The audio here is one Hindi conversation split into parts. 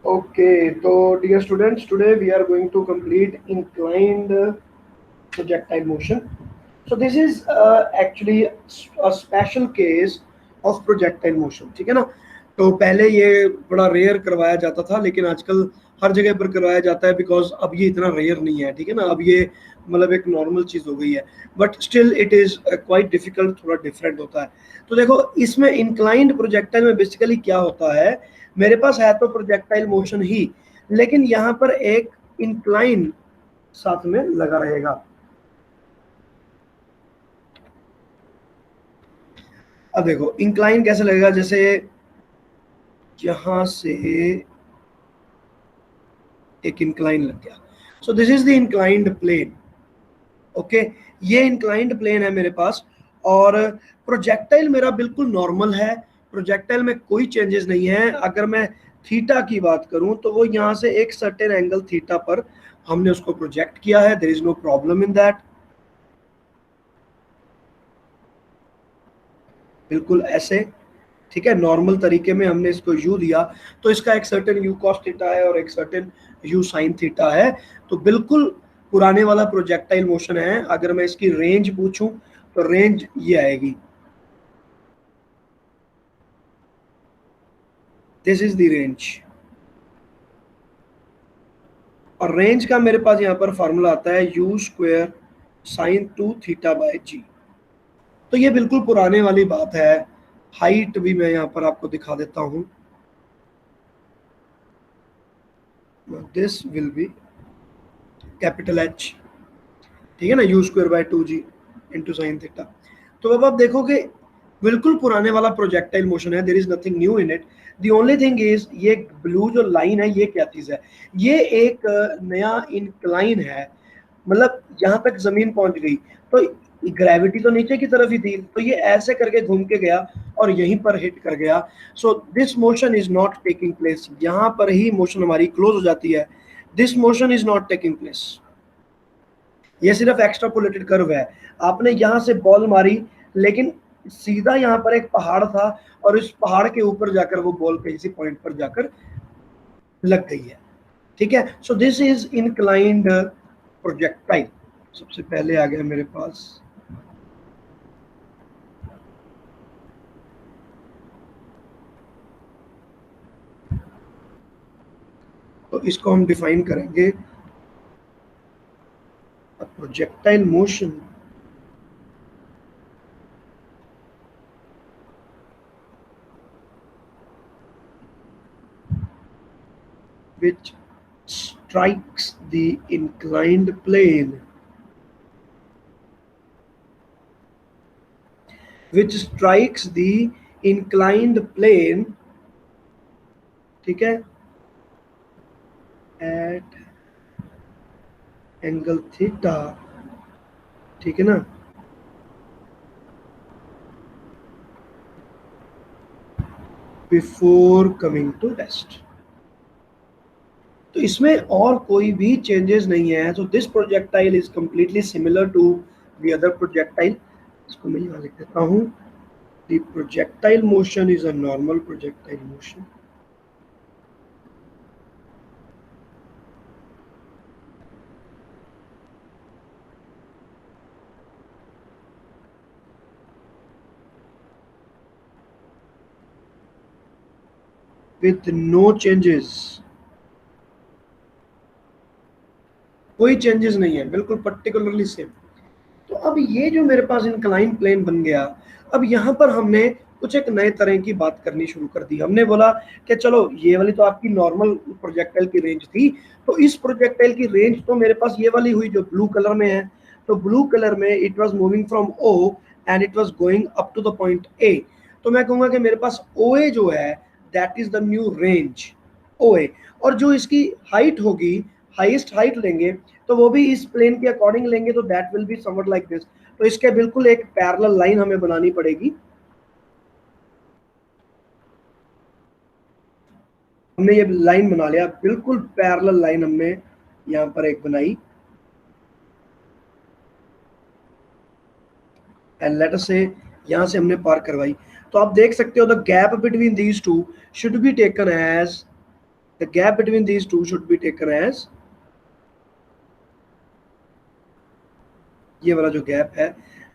Okay, so dear students, today we are going to complete inclined projectile motion. So this is actually a special case of projectile motion, ठीक है ना। तो पहले ये बड़ा रेयर करवाया जाता था, लेकिन आजकल हर जगह पर करवाया जाता है, बिकॉज अब ये इतना रेयर नहीं है, ठीक है ना। अब ये मतलब एक नॉर्मल चीज़ हो गई है, but still it is quite difficult, थोड़ा डिफरेंट होता है। तो देखो, इसमें इंक्लाइंड प्रोजेक्टाइल में बेसिकली क्या होता है, मेरे पास है तो प्रोजेक्टाइल मोशन ही, लेकिन यहाँ पर एक इंक्लाइन साथ में लगा रहेगा। अब देखो इंक्लाइन कैसे लगेगा, जैसे यहां से एक इंक्लाइन लग गया। So this is the inclined plane. Okay, ये इंक्लाइंड प्लेन है मेरे पास, और प्रोजेक्टाइल मेरा बिल्कुल नॉर्मल है। प्रोजेक्टाइल में कोई चेंजेस नहीं है। अगर मैं थीटा की बात करूं तो वो यहाँ से एक सर्टेन एंगल थीटा पर हमने उसको प्रोजेक्ट किया है। There is no problem in that. बिल्कुल ऐसे, ठीक है, नॉर्मल तरीके में हमने इसको यू दिया, तो इसका एक सर्टेन यू कॉस थीटा है और एक सर्टेन यू साइन थीटा है। तो बिल्कुल पुराने वाला प्रोजेक्टाइल मोशन है। अगर मैं इसकी रेंज पूछूं तो रेंज ये आएगी, दिस इज द रेंज। और रेंज का मेरे पास यहाँ पर फॉर्मूला आता है यू स्क्वायर साइन 2 थीटा/जी। तो ये बिल्कुल पुराने वाली बात है। हाइट भी मैं यहाँ पर आपको दिखा देता हूँ, this will be capital H, ठीक है ना, you square by 2g into sine theta. तो अब आप देखोगे बिल्कुल पुराने वाला प्रोजेक्टाइल मोशन है, there is nothing new in it. The only thing is ये ब्लू जो लाइन है ये क्या चीज है, ये एक नया इंक्लाइन है। मतलब यहाँ तक जमीन पहुंच गई तो ग्रेविटी तो नीचे की तरफ ही थी, तो ये ऐसे करके घूम के गया और यहीं पर हिट कर गया। So this motion is not taking place. यहाँ पर ही मोशन हमारी क्लोज हो जाती है। This motion is not taking place. ये सिर्फ एक्स्ट्रापोलेटेड कर्व है। आपने यहाँ से बॉल मारी, लेकिन सीधा यहाँ पर एक पहाड़ था और इस पहाड़ के ऊपर जाकर वो बॉल कहीं से पॉइंट पर जाकर लग गई है, ठीक है। सो दिस इज इनक्लाइंड प्रोजेक्टाइल। सबसे पहले आ गया मेरे पास तो इसको हम डिफाइन करेंगे, projectile motion which strikes the inclined plane, which strikes the inclined plane, ठीक है, at एंगल थीटा, ठीक है ना, बिफोर कमिंग टू रेस्ट। तो इसमें और कोई भी चेंजेस नहीं है। तो this projectile is completely similar to the other projectile. इसको मैं यहाँ लिख देता हूँ, the projectile motion is a normal projectile motion with no changes। कोई चेंजेस नहीं है, बिल्कुल पर्टिकुलरली सेम। तो अब ये जो मेरे पास इंक्लाइन प्लेन बन गया, अब यहाँ पर हमने कुछ एक नए तरह की बात करनी शुरू कर दी। हमने बोला कि चलो ये वाली तो आपकी नॉर्मल प्रोजेक्टाइल की रेंज थी, तो इस प्रोजेक्टाइल की रेंज तो मेरे पास ये वाली हुई जो ब्लू कलर में है। तो ब्लू कलर में it was moving from O and it was going up to the point A. तो मैं कहूँगा कि मेरे पास ओ ए जो है that is the new range O A. और जो इसकी हाइट होगी, हाईएस्ट हाइट लेंगे तो वो भी इस प्लेन के अकॉर्डिंग लेंगे, तो that will be somewhat like this. तो इसके बिल्कुल एक पैरेलल लाइन हमें बनानी पड़ेगी। हमने ये लाइन बना लिया, बिल्कुल पैरेलल लाइन हमने यहाँ पर एक बनाई, एंड लेट अस से यहाँ से हमने पार करवाई। तो आप देख सकते हो the gap between these two should be taken as the gap between these two should be taken as, ये वाला जो गैप है,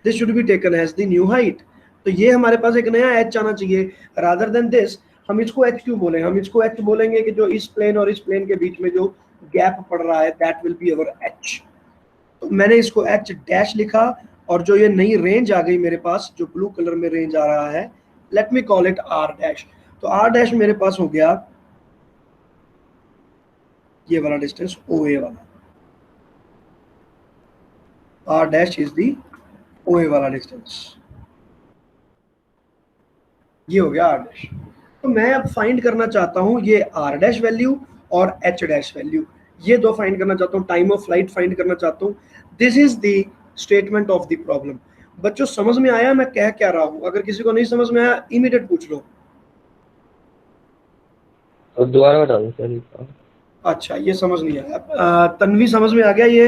this should be taken as the new height. तो ये हमारे पास एक नया एच आना चाहिए, रादर देन दिस हम इसको एच क्यों बोलेंगे, हम इसको एच बोलेंगे कि जो इस प्लेन और इस प्लेन के बीच में जो गैप पड़ रहा है that will be our H. तो मैंने इसको एच डैश लिखा, और जो ये नई रेंज आ गई मेरे पास, जो ब्लू कलर में रेंज आ रहा है, let me call it R dash. तो आर डैश मेरे पास हो गया ये वाला डिस्टेंस ओ ए वाला, आर डैश इज दी ओ ए वाला डिस्टेंस, ये हो गया आर डैश। तो मैं अब फाइंड करना चाहता हूँ ये आर डैश वैल्यू और एच डैश वैल्यू, ये दो फाइंड करना चाहता हूँ, टाइम ऑफ फ्लाइट फाइंड करना चाहता हूँ। This is the statement of the problem. बच्चों समझ में आया मैं कह क्या रहा हूँ? अगर किसी को नहीं समझ में आया इमीडिएट पूछ लो। और दोबारा बता दो सर। अच्छा ये समझ नहीं आया, तन्वी समझ में आ गया ये?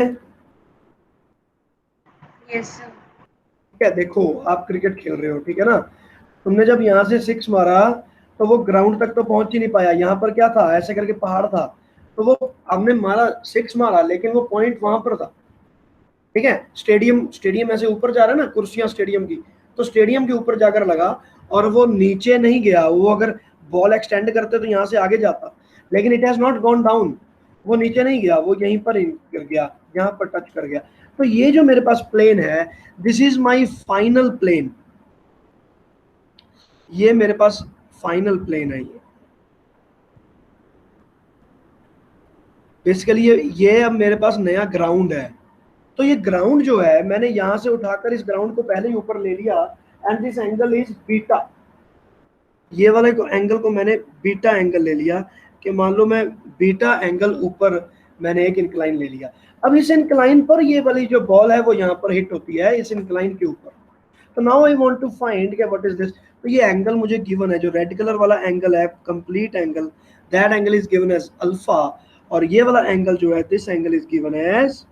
Yes sir. ठीक है, देखो आप क्रिकेट खेल रहे हो, ठीक है ना, तुमने जब यहाँ से सिक्स मारा तो वो ग्राउंड तक तो पहुंच ही नहीं पाया, यहाँ पर क्या था, ऐसे करके पहाड़ था, तो वो हमने मारा, सिक्स मारा, लेकिन वो पॉइंट वहां पर था। ठीक है, स्टेडियम स्टेडियम ऐसे ऊपर जा रहा है ना, कुर्सियां स्टेडियम की, तो स्टेडियम के ऊपर जाकर लगा और वो नीचे नहीं गया, वो अगर बॉल एक्सटेंड करते तो यहाँ से आगे जाता, लेकिन it has not gone down, वो नीचे नहीं गया, वो यहीं पर गिर गया, यहाँ पर टच कर गया। तो ये जो मेरे पास प्लेन है, this is my final plane, ये मेरे पास फाइनल प्लेन है। ये बेसिकली ये अब मेरे पास नया ग्राउंड है। तो ये ग्राउंड जो है मैंने यहां से उठाकर इस ग्राउंड को पहले ही ऊपर ले लिया, and this angle is beta, ये वाले एंगल को मैंने बीटा एंगल ले लिया, कि मान लो मैं बीटा एंगल ऊपर मैंने एक इंक्लाइन ले लिया। अब इस इंक्लाइन पर ये वाली जो बॉल है वो यहाँ पर हिट होती है इस इंक्लाइन के ऊपर। तो now I want to find क्या व्हाट इज दिस। तो ये एंगल मुझे गिवन है, जो रेड कलर वाला एंगल है complete angle, that angle is given as alpha, और ये वाला एंगल जो है this angle is given as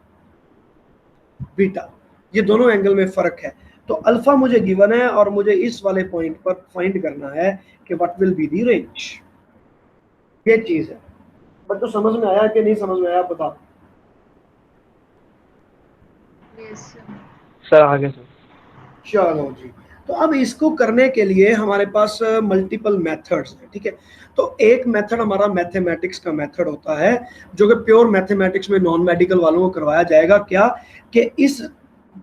beta. ये दोनों एंगल में फर्क है। तो अल्फा मुझे गिवन है और मुझे इस वाले पॉइंट पर फाइंड करना है कि what will be the range, ये चीज है। बट तो समझ में आया कि नहीं समझ में आया बता। Yes sir. सर आगे सर। चलो जी, तो अब इसको करने के लिए हमारे पास मल्टीपल मेथड्स हैं, ठीक है। तो एक मेथड हमारा मैथमेटिक्स का मेथड होता है, जो कि प्योर मैथमेटिक्स में नॉन मेडिकल वालों को करवाया जाएगा। क्या कि इस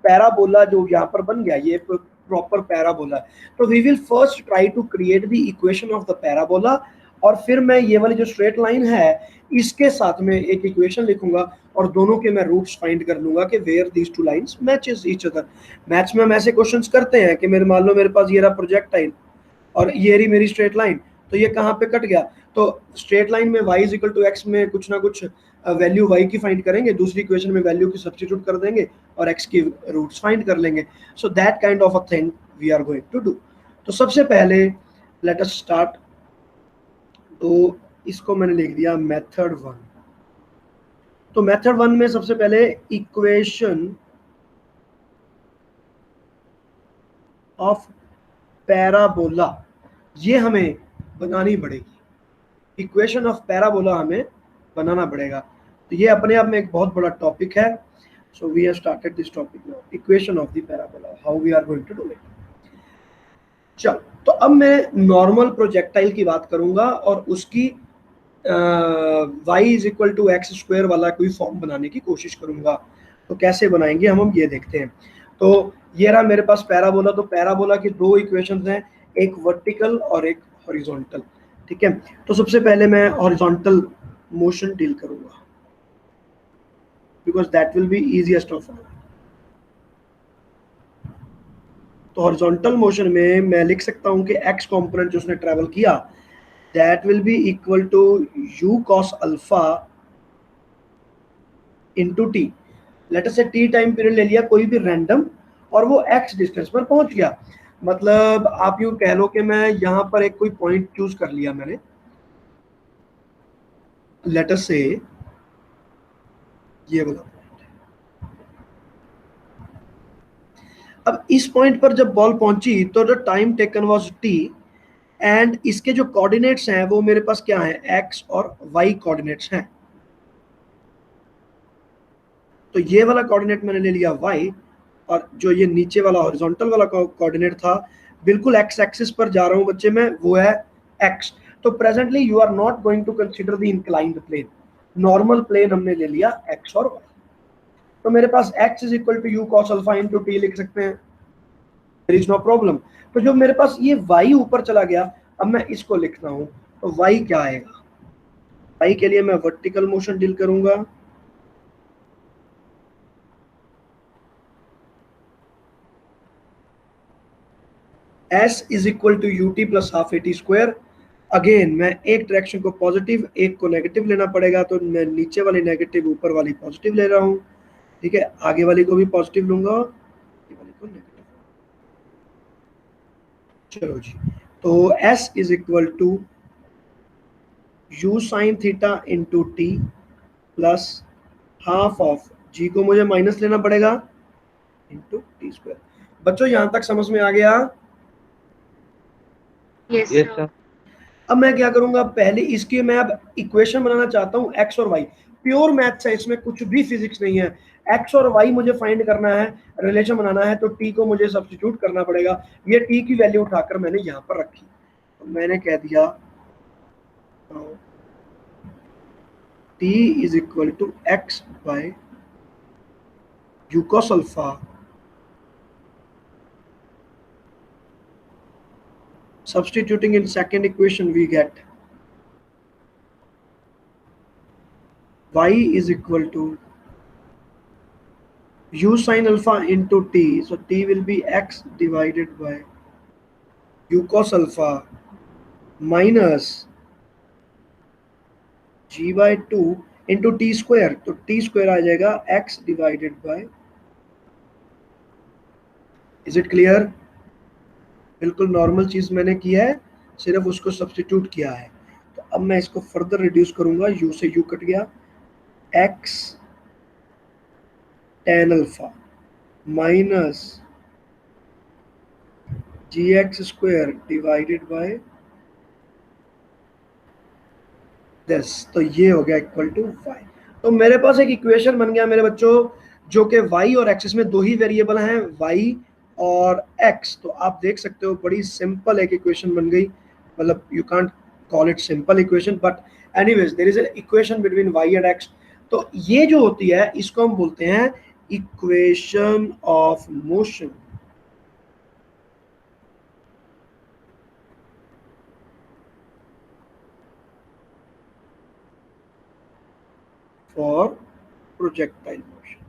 पैराबोला जो यहाँ पर बन गया, ये प्रॉपर पैराबोला है, तो we will first try to create the equation of the parabola, और फिर मैं ये वाली जो स्ट्रेट लाइन है इसके साथ में एक इक्वेशन लिखूंगा, और दोनों के मैं रूट्स फाइंड कर लूंगा कि where these two lines matches each other. Maths में हम ऐसे क्वेश्चंस करते हैं कि मेरे मान लो मेरे पास ये रहा प्रोजेक्टाइल और ये रही मेरी स्ट्रेट लाइन, तो ये कहाँ पे कट गया, तो स्ट्रेट लाइन में y is equal to X में कुछ ना कुछ वैल्यू y की फाइंड करेंगे, दूसरी इक्वेशन में वैल्यू की सब्स्टिट्यूट कर देंगे और x की रूट्स फाइंड कर लेंगे। So that kind of a thing we are going to do. तो सबसे पहले लेट अस स्टार्ट। तो इसको मैंने लिख दिया मेथड वन। तो मेथड वन में सबसे पहले इक्वेशन ऑफ पैराबोला ये हमें बनानी पड़ेगी, इक्वेशन ऑफ पैराबोला हमें बनाना पड़ेगा। तो ये अपने आप में एक बहुत बड़ा टॉपिक है। So we have started this topic now, equation of the parabola, how we are going to do it. चलो, तो अब मैं नॉर्मल प्रोजेक्टाइल की बात करूंगा और उसकी y is equal to X square वाला कोई फॉर्म बनाने की कोशिश करूंगा। तो कैसे बनाएंगे हम ये देखते हैं। तो ये रहा मेरे पास पैराबोला। तो पैराबोला की दो इक्वेशंस हैं, एक वर्टिकल और एक हॉरिजॉन्टल, ठीक है। तो सबसे पहले मैं हॉरिजॉन्टल मोशन डील करूंगा, because that will B easiest of all. तो हॉरिजॉन्टल मोशन में मैं लिख सकता हूं कि एक्स कंपोनेंट जो उसने ट्रेवल किया that will be equal to u cos alpha into t। Late us से t टाइम पीरियड ले लिया कोई भी रैंडम, और वो x डिस्टेंस पर पहुंच गया। मतलब आप यूं कह लो कि मैं यहां पर एक कोई पॉइंट चूज कर लिया मैंने, लेट अस से ये वाला पॉइंट। अब इस पॉइंट पर जब बॉल पहुंची तो the time taken was t, and इसके जो कोऑर्डिनेट्स हैं वो मेरे पास क्या है, एक्स और वाई कोऑर्डिनेट्स हैं। तो ये वाला कोऑर्डिनेट मैंने ले लिया y, और जो ये नीचे वाला हॉरिजॉन्टल वाला कोऑर्डिनेट था बिल्कुल एक्स एक्सिस पर जा रहा हूं बच्चे मैं, वो है x। तो presently you are not going to consider the inclined plane, normal plane हमने ले लिया x और y। तो मेरे पास x is equal to u cos alpha into T लिख सकते हैं, देयर इज नो प्रॉब्लम। तो जो मेरे पास ये y ऊपर चला गया, अब मैं इसको लिखता हूं, तो y क्या आएगा, y के लिए मैं वर्टिकल मोशन डील करूंगा, s is equal to u T plus half A T square. Again मैं एक डायरेक्शन को पॉजिटिव एक को नेगेटिव लेना पड़ेगा, तो मैं नीचे वाली नेगेटिव ऊपर वाली पॉजिटिव ले रहा हूँ, ठीक है, आगे वाली को भी पॉजिटिव लूंगा, आगे वाली को नेगेटिव। चलो जी, तो s is equal to u sine theta into T plus half of g को मुझे माइनस लेना पड़ेगा इंटू टी स्क्वायर। बच्चों यहां तक समझ में आ गया? Yes, Yes, sir. sir. अब मैं क्या करूंगा, पहले इसकी मैं अब इक्वेशन बनाना चाहता हूं x और y, प्योर मैथ्स है, इसमें कुछ भी फिजिक्स नहीं है। x और y मुझे फाइंड करना है, रिलेशन बनाना है, तो t को मुझे सब्स्टिट्यूट करना पड़ेगा। ये t की वैल्यू उठाकर मैंने यहाँ पर रखी, तो मैंने कह दिया t is equal to X by u cos alpha substituting in second equation we get y is equal to u sin alpha into t, so t will be x divided by u cos alpha minus g by 2 into t square, तो t square आ जाएगा x divided by, is it clear? बिल्कुल नॉर्मल चीज मैंने की है, सिर्फ उसको सब्स्टिट्यूट किया है। तो अब मैं इसको फर्दर रिड्यूस करूंगा, u से u कट गया, x tan alpha minus G X square divided by this, तो ये हो गया इक्वल टू y। तो मेरे पास एक इक्वेशन बन गया मेरे बच्चों, जो कि y और x, इसमें दो ही वेरिएबल हैं y और x। तो आप देख सकते हो बड़ी सिंपल एक इक्वेशन बन गई, मतलब you can't call it simple equation, but anyways there is an equation between y and x। तो ये जो होती है इसको हम बोलते हैं equation of motion. For projectile motion.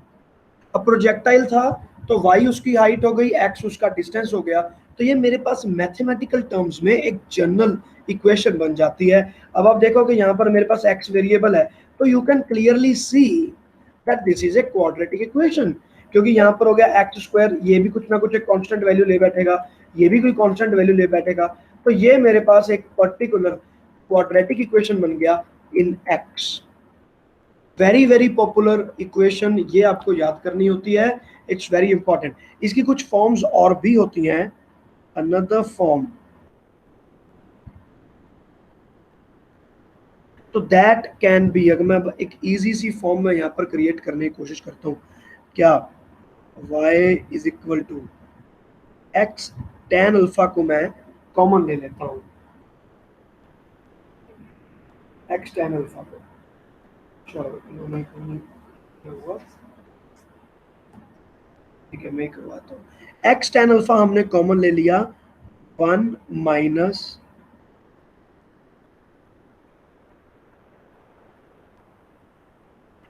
अब प्रोजेक्टाइल था तो y उसकी हाइट हो गई, x उसका डिस्टेंस हो गया, तो ये मेरे पास मैथमेटिकल टर्म्स में एक जनरल इक्वेशन बन जाती है। अब आप देखो कि यहाँ पर मेरे पास x वेरिएबल है, तो you can clearly see that this is a quadratic equation, क्योंकि यहाँ पर हो गया एक्स स्क्वायर, ये भी कुछ ना कुछ एक कांस्टेंट वैल्यू ले बैठेगा, ये भी कोई कांस्टेंट वैल्यू ले बैठेगा, तो ये मेरे पास एक पर्टिकुलर क्वाड्रेटिक इक्वेशन बन गया इन x। Very very popular equation, ये आपको याद करनी होती है, इट्स वेरी इंपॉर्टेंट। इसकी कुछ फॉर्म्स और भी होती हैं, अनदर फॉर्म, तो दैट कैन बी, अगर मैं एक इजी सी फॉर्म में यहाँ पर क्रिएट करने की कोशिश करता हूँ, क्या y is equal to X tan alpha को मैं कॉमन ले लेता हूँ, एक्स tan अल्फा को, चलो मैं हुआ, ठीक है मैं करवाता हूँ। एक्स tan अल्फा हमने कॉमन ले लिया, 1 माइनस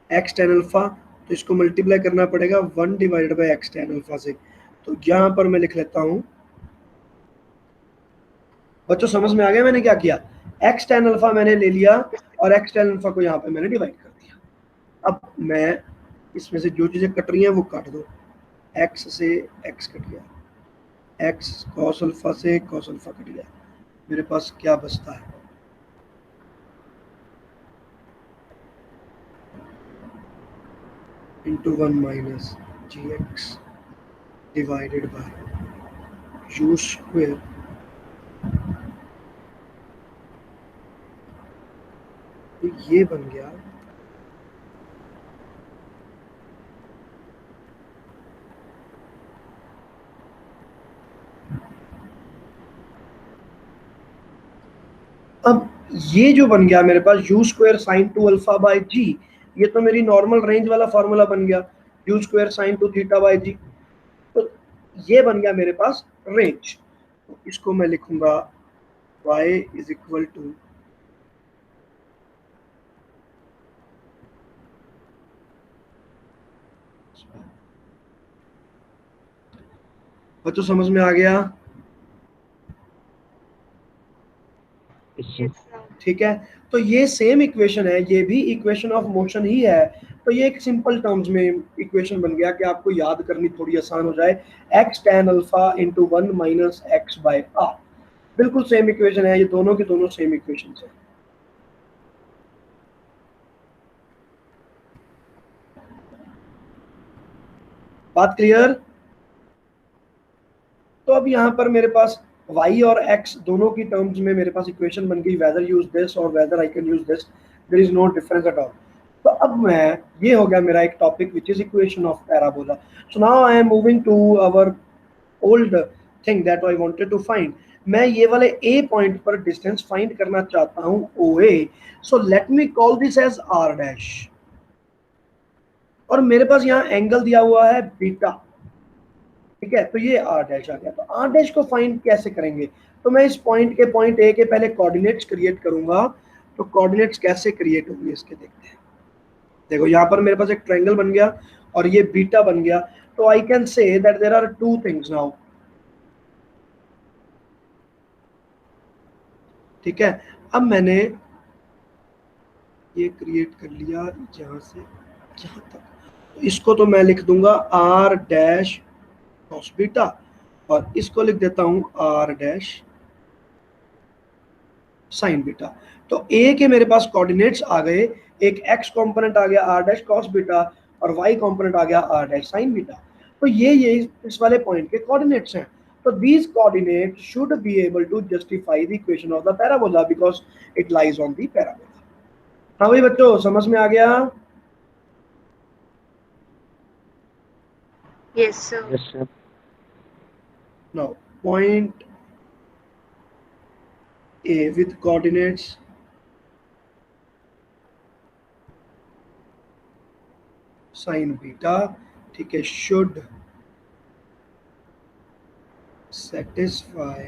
एक्स tan अल्फा, तो इसको मल्टीप्लाई करना पड़ेगा 1 divided by x tan alpha से, तो यहाँ पर मैं लिख लेता हूँ, बच्चों समझ में आ गया मैंने क्या किया, एक्स tan अल्फा मैंने ले लिया और एक्स tan अल्फा को यहाँ पे मैंने डिवाइड कर दिया। अब मैं इसमें से जो चीजें कट रही हैं वो काट दो, एक्स से एक्स कट गया, एक्स कॉस अल्फा से कॉस अल्फा कट गया, मेरे पास क्या बचता है, into 1 minus G X divided by u square तो ये बन गया अब ये जो बन गया मेरे पास u square sine two alpha by g, ये तो मेरी नॉर्मल रेंज वाला फॉर्मूला बन गया, u square sine two theta by g. तो ये बन गया मेरे पास रेंज। तो इसको मैं लिखूंगा y इज इक्वल टू बच्चों समझ में आ गया? Yes, Yes, sir. sir. ठीक है, तो ये सेम इक्वेशन है, ये भी इक्वेशन ऑफ मोशन ही है। तो ये एक सिंपल टर्म्स में इक्वेशन बन गया कि आपको याद करनी थोड़ी आसान हो जाए, x tan alpha into one minus X by R. बिल्कुल सेम इक्वेशन है, ये दोनों के दोनों सेम इक्वेशन है। बात क्लियर? तो अब यहाँ पर मेरे पास y और x दोनों की टर्म्स में मेरे पास इक्वेशन बन गई, वेदर यूज दिस और whether I can use this, there is no difference at all. तो अब मैं, ये हो गया मेरा एक topic which is equation of parabola. So now I am moving to our old thing that I wanted to find. मैं ये वाले ए पॉइंट पर डिस्टेंस फाइंड करना चाहता हूँ OA। So let me call this as r dash, और मेरे पास यहाँ एंगल दिया हुआ है बीटा। ठीक है, तो ये r डैश आ गया। तो r डैश को फाइंड कैसे करेंगे? तो मैं इस पॉइंट के पॉइंट ए के पहले कोऑर्डिनेट्स क्रिएट करूंगा। तो कोऑर्डिनेट्स कैसे क्रिएट होंगे इसके देखते हैं। देखो यहाँ पर मेरे पास एक ट्रायंगल बन गया और ये बीटा बन गया। तो I can say that there are two things now. ठीक है, अब मैंने ये क्रिएट कर लिया जहां से जहां तक, तो इसको तो मैं लिख दूंगा r डैश कॉस बीटा, और इसको लिख देता हूं r डैश साइन बीटा। तो a के मेरे पास कोऑर्डिनेट्स आ गए, एक x कंपोनेंट आ गया r डैश कॉस बीटा और y कंपोनेंट आ गया r डैश साइन बीटा। तो ये इस वाले पॉइंट के कोऑर्डिनेट्स हैं। तो these coordinates should be able to justify the equation of the parabola because it lies on the parabola। हाँ भाई बच्चों, समझ में आ गया? Yes, sir. Yes, sir. Now point A with coordinates sin beta, ठीक है, should satisfy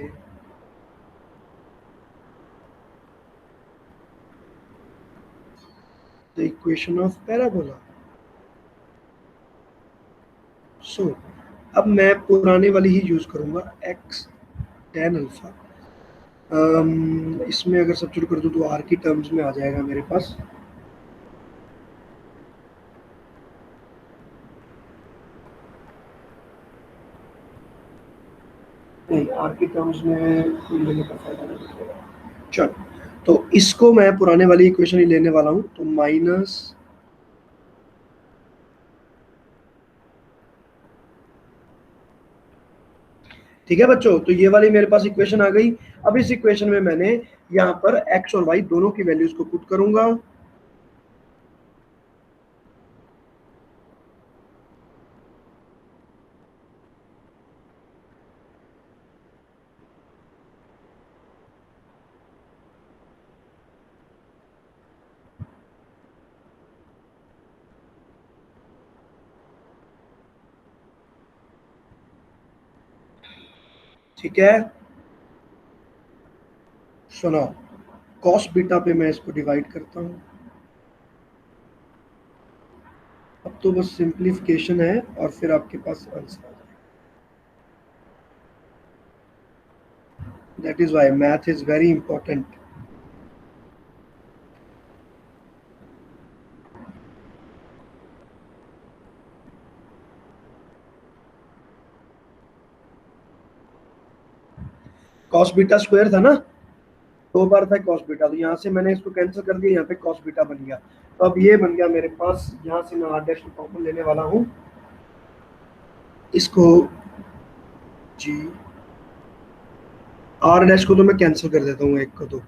the equation of parabola। So अब मैं पुराने वाली ही यूज करूंगा, x tan अल्फा। इसमें अगर सब्स्टिट्यूट कर दूं तो r की टर्म्स में आ जाएगा मेरे पास। नहीं, r की टर्म्स में कोई लेने का फायदा नहीं है। चलो, तो इसको मैं पुराने वाली इक्वेशन ही लेने वाला हूं। तो माइनस ठीक है बच्चों, तो ये वाली मेरे पास इक्वेशन आ गई। अब इस इक्वेशन में मैंने यहाँ पर x और y दोनों की वैल्यूज को पुट करूंगा। ठीक है, सुनो, कॉस बीटा पे मैं इसको डिवाइड करता हूँ। अब तो बस सिंप्लीफिकेशन है और फिर आपके पास आंसर आ जाएगा। That is why math is very important. Cos beta square था ना, दो बार था कॉस बीटा, तो यहाँ से मैंने इसको कैंसिल कर दिया, यहाँ पे कॉस बीटा बन गया। तो अब ये बन गया मेरे पास, यहाँ से मैं r डैश को कॉमन लेने वाला हूँ, इसको जी r डैश को तो मैं कैंसिल कर देता हूँ एक को। तो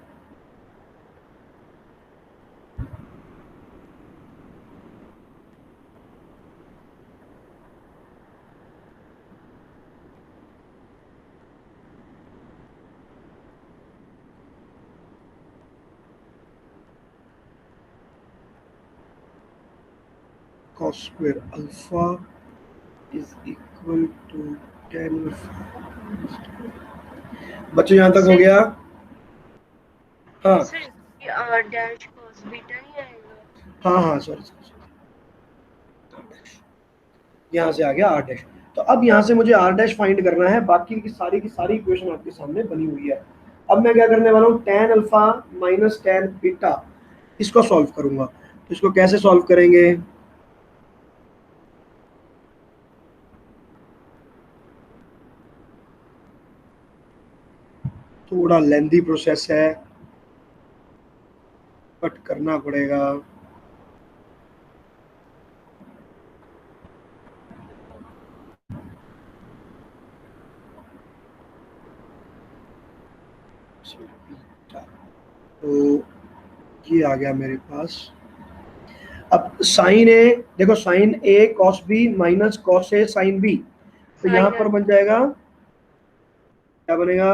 cos square alpha is equal to tan alpha। बच्चों यहाँ तक हो गया? हाँ sir R dash cos beta नहीं आएगा? हाँ हाँ, सॉरी सॉरी, यहाँ से आ गया आर डैश। तो अब यहाँ से मुझे आर डैश फाइंड करना है, बाकी की सारी इक्वेशन आपके सामने बनी हुई है। अब मैं क्या करने वाला हूँ, tan alpha minus tan beta, इसको सॉल्व करूंगा। तो इसको कैसे सॉल्व करेंगे? थोड़ा लेंथी प्रोसेस है, बट करना पड़ेगा। तो ये आ गया मेरे पास। अब साइन ए, देखो sign A cos B minus cos A sine B, तो यहाँ पर बन जाएगा, क्या बनेगा?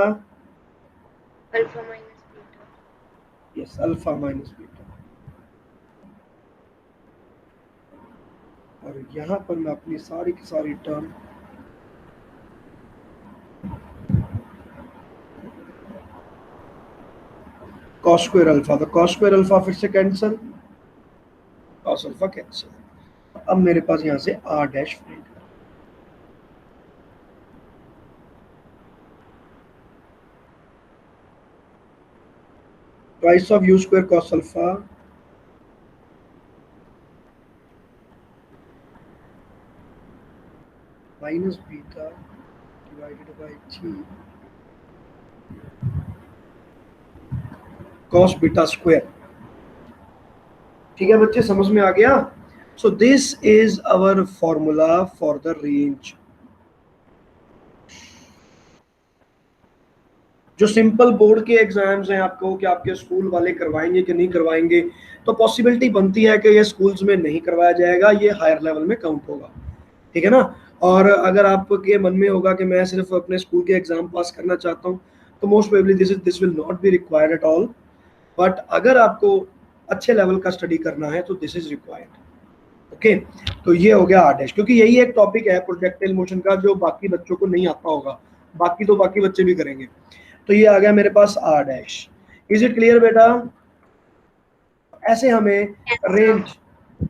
Alpha minus beta. Yes, alpha minus beta. और यहाँ पर मैं अपनी सारी की सारी टर्म कॉस स्क्वायर अल्फा, तो कॉस स्क्वायर अल्फा फिर से कैंसिल, कॉस अल्फा कैंसिल। अब मेरे पास यहाँ से आर डैश फाइंड कर, twice of u square cos alpha minus beta divided by T cos beta square. ठीक है बच्चे, समझ में आ गया? So this is our formula for the range. जो सिंपल बोर्ड के एग्जाम्स हैं, आपको कि आपके स्कूल वाले करवाएंगे कि नहीं करवाएंगे, तो पॉसिबिलिटी बनती है कि ये स्कूल्स में नहीं करवाया जाएगा, ये हायर लेवल में काउंट होगा। ठीक है ना? और अगर आपके मन में होगा कि मैं सिर्फ अपने स्कूल के एग्जाम पास करना चाहता हूँ, तो most probably this will not be required at all. But अगर आपको अच्छे लेवल का स्टडी करना है तो दिस इज रिक्वायर्ड। ओके, तो ये हो गया आर डैश, क्योंकि यही एक टॉपिक है प्रोजेक्टाइल मोशन का जो बाकी बच्चों को नहीं आता होगा, बाकी तो बाकी बच्चे भी करेंगे। तो ये आ गया मेरे पास R dash. Is it clear बेटा? ऐसे हमें रेंज,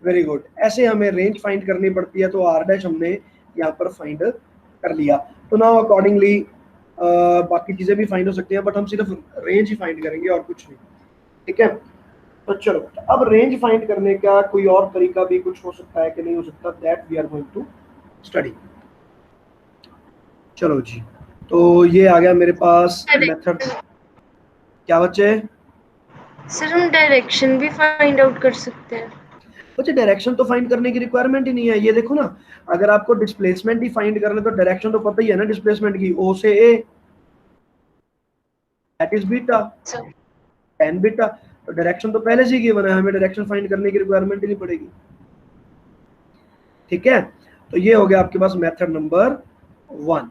वेरी गुड, ऐसे हमें रेंज फाइंड करनी पड़ती है, तो आर डैश हमने यहाँ पर फाइंड कर लिया। तो नाउ अकॉर्डिंगली बाकी चीजें भी फाइंड हो सकती हैं, बट हम सिर्फ रेंज ही फाइंड करेंगे और कुछ नहीं। ठीक है, तो चलो अब रेंज फाइंड करने का कोई और तरीका भी कुछ हो सकता है कि नहीं हो सकता, that we are going to study. चलो जी, तो ये आ गया मेरे पास मेथड। क्या बच्चे? सर हम डायरेक्शन भी फाइंड आउट कर सकते हैं? बच्चे डायरेक्शन तो फाइंड करने की रिक्वायरमेंट ही नहीं है। ये देखो ना, अगर आपको डिस्प्लेसमेंट ही फाइंड करना है तो डायरेक्शन तो पता ही है ना डिस्प्लेसमेंट की, ओ से A, that is beta, ten beta. तो डायरेक्शन तो पहले से ही गिवन है, हमें डायरेक्शन फाइंड करने की रिक्वायरमेंट ही नहीं पड़ेगी। ठीक है, तो ये हो गया आपके पास मेथड नंबर 1।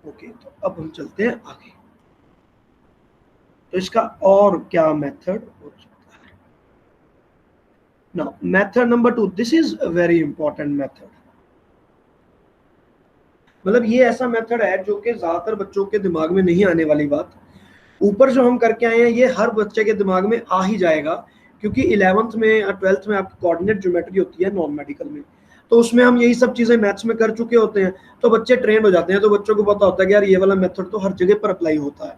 ओके, तो अब हम चलते हैं आगे। तो इसका और क्या मेथड हो सकता है? Now method number 2, this is a very important method. मतलब ये ऐसा मेथड है जो कि ज्यादातर बच्चों के दिमाग में नहीं आने वाली बात, ऊपर जो हम करके आए हैं ये हर बच्चे के दिमाग में आ ही जाएगा, क्योंकि 11th में या 12th में आपकी कोऑर्डिनेट ज्योमेट्री होती है नॉन मेडिकल में, तो उसमें हम यही सब चीजें मैथ्स में कर चुके होते हैं, तो बच्चे ट्रेंड हो जाते हैं, तो बच्चों को पता होता है कि यार ये वाला मेथड तो हर जगह पर अप्लाई होता है।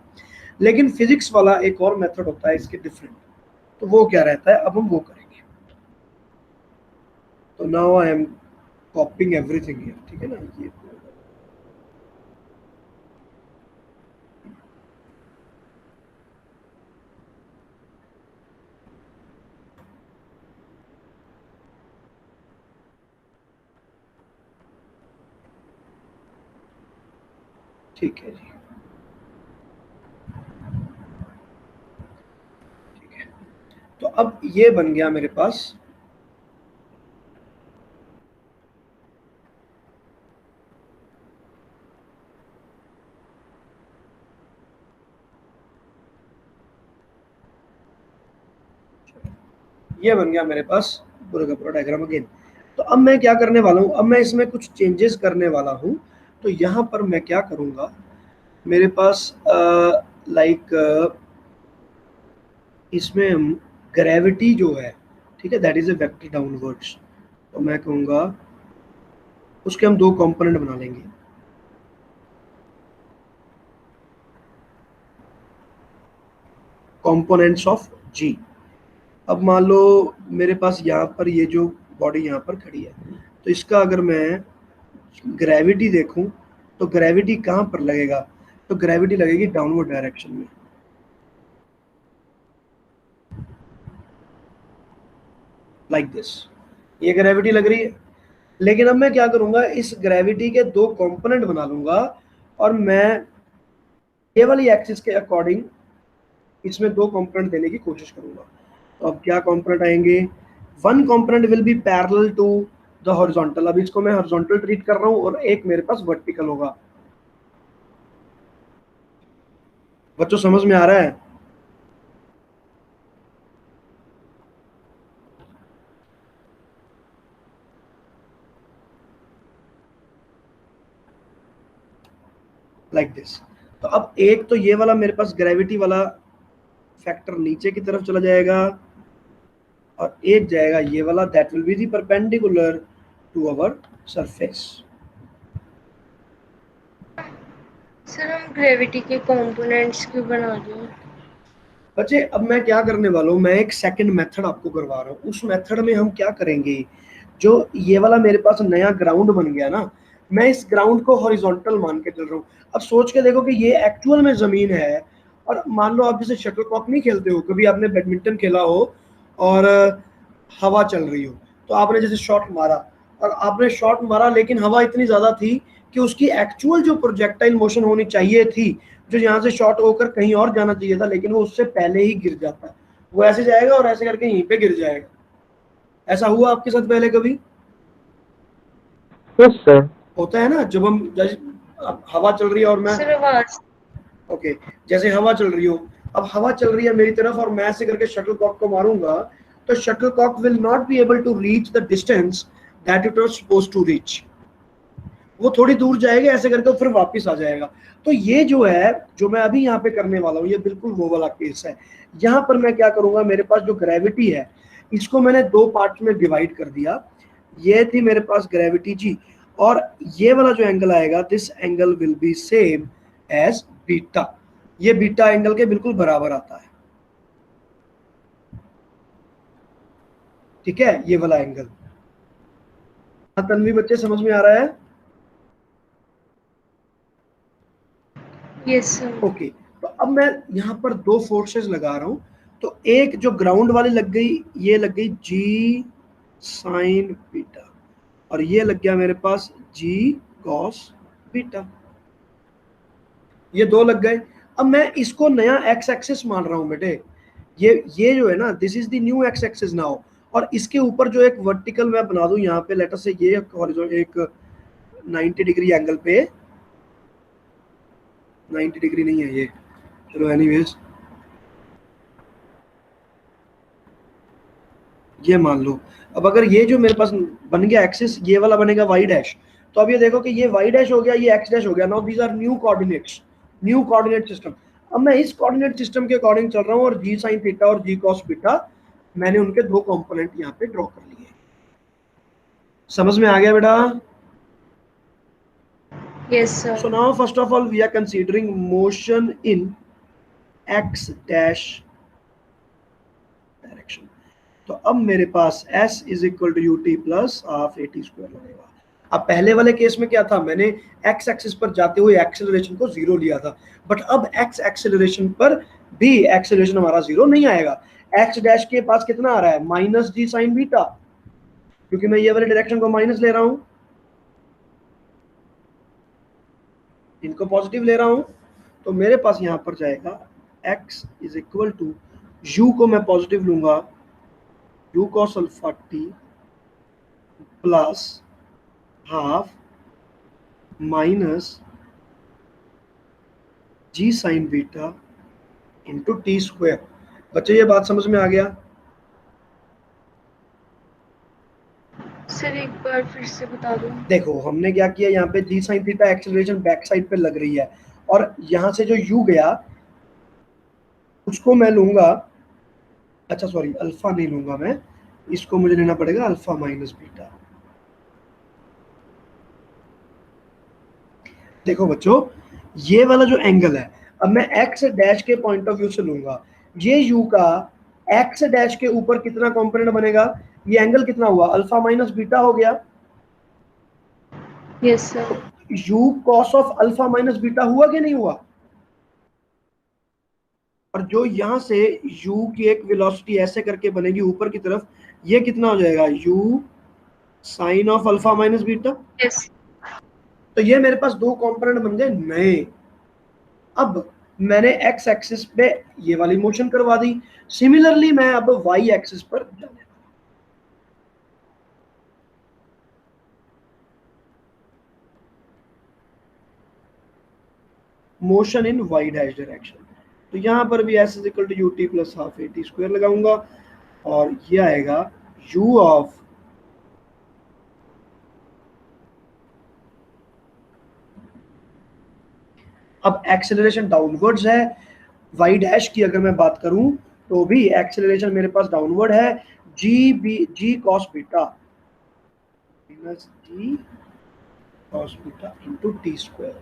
लेकिन फिजिक्स वाला एक और मेथड होता है इसके डिफरेंट, तो वो क्या रहता है, अब हम वो करेंगे। तो now I M कॉपिंग everything here, ठीक है ना? ये ठीक है जी, ठीक है। तो अब ये बन गया मेरे पास ये बन गया मेरे पास पूरा का पूरा डायग्राम अगेन। तो अब मैं क्या करने वाला हूँ, अब मैं इसमें कुछ चेंजेस करने वाला हूँ। तो यहाँ पर मैं क्या करूँगा, मेरे पास इसमें हम ग्रेविटी जो है, ठीक है, that is a vector downwards. तो मैं कहूँगा उसके हम दो कंपोनेंट बना लेंगे। कंपोनेंट्स ऑफ जी। अब मान लो मेरे पास यहाँ पर ये जो बॉडी यहाँ पर खड़ी है, तो इसका अगर मैं ग्रेविटी देखूं तो ग्रेविटी कहाँ पर लगेगा, तो ग्रेविटी लगेगी डाउनवर्ड डायरेक्शन में, लाइक दिस। ये ग्रेविटी लग रही है। लेकिन अब मैं क्या करूंगा, इस ग्रेविटी के दो कंपोनेंट बना लूंगा और मैं ये वाली एक्सिस के अकॉर्डिंग इसमें दो कंपोनेंट देने की कोशिश करूंगा। तो अब क्या कंपोनेंट आएंगे, one component will be parallel to the horizontal. अब इसको मैं हॉरिजॉन्टल ट्रीट कर रहा हूं और एक मेरे पास वर्टिकल होगा। बच्चों समझ में आ रहा है? Like this. तो अब एक तो ये वाला मेरे पास ग्रेविटी वाला फैक्टर नीचे की तरफ चला जाएगा और एक जाएगा ये वाला, that will be the perpendicular to our surface. Sir हम ग्रेविटी के कंपोनेंट्स क्यों बना रहे हैं? बच्चे अब मैं क्या करने वाला हूँ, मैं एक सेकंड मेथड आपको करवा रहा हूँ। उस मेथड में हम क्या करेंगे, जो ये वाला मेरे पास नया ग्राउंड बन गया ना, मैं इस ग्राउंड को हॉरिजॉन्टल मान के चल रहा हूँ। अब सोच के देखो कि ये एक्चुअल में जमीन है, और मान लो आप जैसे शटलकॉक नहीं खेलते हो, कभी आपने बैडमिंटन खेला हो और हवा चल रही हो, तो आपने जैसे शॉट मारा और आपने शॉट मारा, लेकिन हवा इतनी ज्यादा थी कि उसकी एक्चुअल जो प्रोजेक्टाइल मोशन होनी चाहिए थी, जो यहाँ से शॉट होकर कहीं और जाना चाहिए था, लेकिन वो उससे पहले ही गिर जाता है। वो ऐसे जाएगा और ऐसे करके यहीं पे गिर जाएगा। ऐसा हुआ आपके साथ पहले कभी? Yes sir. होता है ना, जब हम जैसे अब हवा चल रही है और मैं सर आवाज ओके, जैसे हवा चल रही हो, अब हवा चल रही है मेरी तरफ और मैं ऐसे करके शटल कॉक को मारूंगा, तो shuttlecock will not be able to reach the distance that it was supposed to reach. वो थोड़ी दूर जाएगा ऐसे करके, फिर वापस आ जाएगा। तो ये जो है, जो मैं अभी यहाँ पे करने वाला हूँ, ये बिल्कुल वो वाला केस है। यहाँ पर मैं क्या करूंगा, मेरे पास जो ग्रेविटी है इसको मैंने दो पार्ट में डिवाइड कर दिया। ये थी मेरे पास ग्रेविटी जी, और ये वाला जो एंगल आएगा, this angle will be same as beta. ये बीटा एंगल के बिल्कुल बराबर आता है, ठीक है, ये वाला एंगल। तन्वी बच्चे समझ में आ रहा है? Yes sir. ओके। तो अब मैं यहाँ पर दो फोर्सेस लगा रहा हूँ। तो एक जो ग्राउंड वाली लग गई, ये लग गई जी साइन बीटा, और ये लग गया मेरे पास जी कॉस बीटा। ये दो लग गए। अब मैं इसको नया एक्स एक्सिस मान रहा हूँ बेटे। ये जो है ना, this is the new x axis now. और इसके ऊपर जो एक वर्टिकल मैं बना दूं यहाँ पे, लेटर से ये हॉरिजॉन्टल एक 90 डिग्री एंगल पे, 90 डिग्री नहीं है ये, चलो एनीवेज ये मान लो। अब अगर ये जो मेरे पास बन गया एक्सिस, ये वाला बनेगा वाई डैश। तो अब ये देखो कि ये वाई डैश हो गया, ये एक्स डैश हो गया। Now these are new coordinates, new coordinate system. अब मैं इस कोऑर्डिनेट सिस्टम के अकॉर्डिंग चल रहा हूँ, और जी साइन थीटा और जी कॉस थीटा मैंने उनके दो कंपोनेंट यहाँ पे ड्रॉ कर लिए। समझ में आ गया बेटा? Yes sir. So now first of all we are considering motion in x dash direction. तो अब मेरे पास s is equal to ut plus half at square लगेगा। अब पहले वाले केस में क्या था, मैंने x एक्सिस पर जाते हुए एक्सेलरेशन को जीरो लिया था, बट अब x एक्सेलरेशन पर भी एक्सेलरेशन हमारा जीरो नहीं आएगा। x डैश के पास कितना आ रहा है, माइनस जी साइन बीटा, क्योंकि मैं ये वाले डायरेक्शन को माइनस ले रहा हूं, इनको पॉजिटिव ले रहा हूं। तो मेरे पास यहां पर जाएगा x is equal to u को मैं पॉजिटिव लूंगा, u cos अल्फा t plus half minus g sine beta into t square. बच्चे ये बात समझ में आ गया? सर एक बार फिर से बता दो। देखो हमने क्या किया, यहाँ पे g sine theta acceleration back side पे लग रही है, और यहाँ से जो यू गया उसको मैं लूंगा, अच्छा सॉरी अल्फा नहीं लूंगा मैं, इसको मुझे लेना पड़ेगा अल्फा माइनस बीटा। देखो बच्चों, ये वाला जो एंगल है, अब मैं एक्स डैश के पॉइंट ऑफ व्यू से लूंगा, ये यू का एक्स डैश के ऊपर कितना कंपोनेंट बनेगा, ये एंगल कितना हुआ, अल्फा माइनस बीटा हो गया। Yes sir. You cos of alpha minus beta हुआ कि नहीं हुआ। और जो यहां से u की एक वेलोसिटी ऐसे करके बनेगी ऊपर की तरफ, ये कितना हो जाएगा, u sine of alpha minus beta. Yes. तो ये मेरे पास दो कंपोनेंट बन गए नए। अब मैंने x एक्सिस पे ये वाली मोशन करवा दी, सिमिलरली मैं अब y एक्सिस पर जाने, motion in y dash direction. तो यहां पर भी s is equal to ut plus half A T square लगाऊंगा, और ये आएगा u ऑफ अब एक्सेलरेशन डाउनवर्ड्स है, y डैश की अगर मैं बात करूं तो भी एक्सेलरेशन मेरे पास डाउनवर्ड है, g cos beta minus g cos beta into t square.